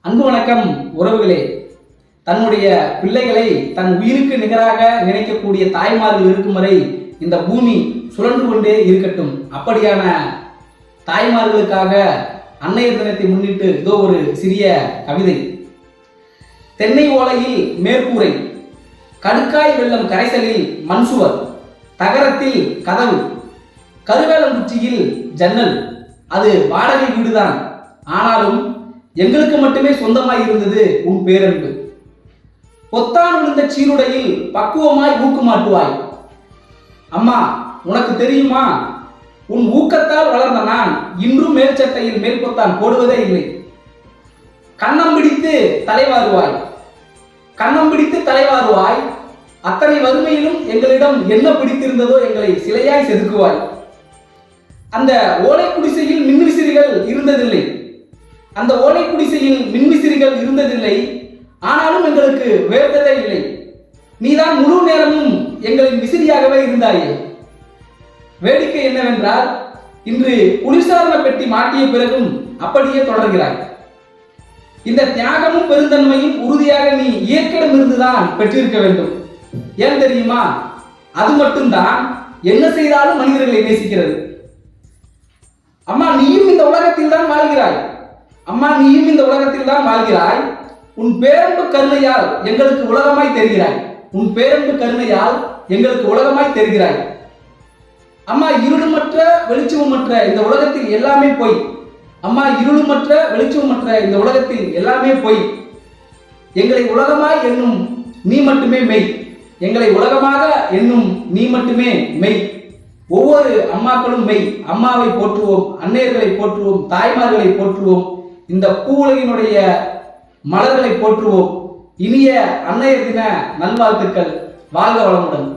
அன்பு வணக்கம் உறவுகளே. தன்னுடைய பிள்ளைகளை தன் உயிருக்கு நிகராக நினைக்கக்கூடிய தாய்மார்கள் இருக்கும் வரை இந்த பூமி சுழன்று கொண்டே இருக்கட்டும். அப்படியான தாய்மார்களுக்காக அன்னையர் தினத்தை முன்னிட்டு இதோ ஒரு சிறிய கவிதை. தென்னை ஓலையில் மேற்கூரை, கடுக்காய் வெள்ளம் கரைசலில் மண்சுவர், தகரத்தில் கதவு, கருவேலங்குச்சியில் ஜன்னல். அது வாடகை வீடுதான், ஆனாலும் எங்களுக்கு மட்டுமே சொந்தமாய் இருந்தது உன் பேரன்பு. பொத்தான் விழுந்த சீருடையில் பக்குவமாய் ஊக்குமாட்டுவாய். அம்மா, உனக்கு தெரியுமா, உன் ஊக்கத்தால் வளர்ந்த நான் இன்றும் மேல் சட்டையில் மேல் பொத்தான் போடுவதே இல்லை. கன்னம் பிடித்து தலைவாருவாய், கன்னம் பிடித்து தலைவாருவாய். அத்தனை வறுமையிலும் எங்களிடம் என்ன பிடித்திருந்ததோ எங்களை சிலையாய் செதுக்குவாய். அந்த ஓலை குடிசையில் மின்விசிறிகள் இருந்ததில்லை, அந்த ஓலை குடிசையில் மின்விசிறிகள் இருந்ததில்லை. ஆனாலும் எங்களுக்கு வேர்த்ததே இல்லை. நீதான் முழு நேரமும் எங்களின் விசிறியாகவே இருந்தாயே. வேடிக்கை என்னவென்றால், இன்று குளிர்சாதன பெட்டி மாட்டிய பிறகும் அப்படியே தொடர்கிறாய். இந்த தியாகமும் பெருந்தன்மையும் உறுதியாக நீ இயற்கையிடம் இருந்துதான் பெற்றிருக்க வேண்டும். ஏன் தெரியுமா? அது மட்டும்தான் என்ன செய்தாலும் மனிதர்களை நேசிக்கிறது. அம்மா, நீயும் இந்த உலகத்தில் தான் வாழ்கிறாய். அம்மா, நீயும் இந்த உலகத்தில் தான் வாழ்கிறாய். உன் பேரன்பு கருணையால் எங்களுக்கு உலகமாய் தெரிகிறாய். உன் பேரன்பு கருணையால் எங்களுக்கு உலகமாய் தெரிகிறாய். அம்மா, இருளுமற்ற வெளிச்சமற்ற இந்த உலகத்தில் எல்லாமே பொய். அம்மா, இருளுமற்ற வெளிச்சமற்ற இந்த உலகத்தில் எல்லாமே பொய். எங்களை உலகமாய் எண்ணும் நீ மட்டுமே மெய். எங்களை உலகமாக எண்ணும் நீ மட்டுமே மெய். ஒவ்வொரு அம்மாக்களும் மெய். அம்மாவை போற்றுவோம், அன்னையர்களை போற்றுவோம், தாய்மார்களை போற்றுவோம், இந்த பூவுலகினுடைய மலர்களை போற்றுவோம். இனிய அன்னையர் தின நல்வாழ்த்துக்கள். வாழ்க வளமுடன்.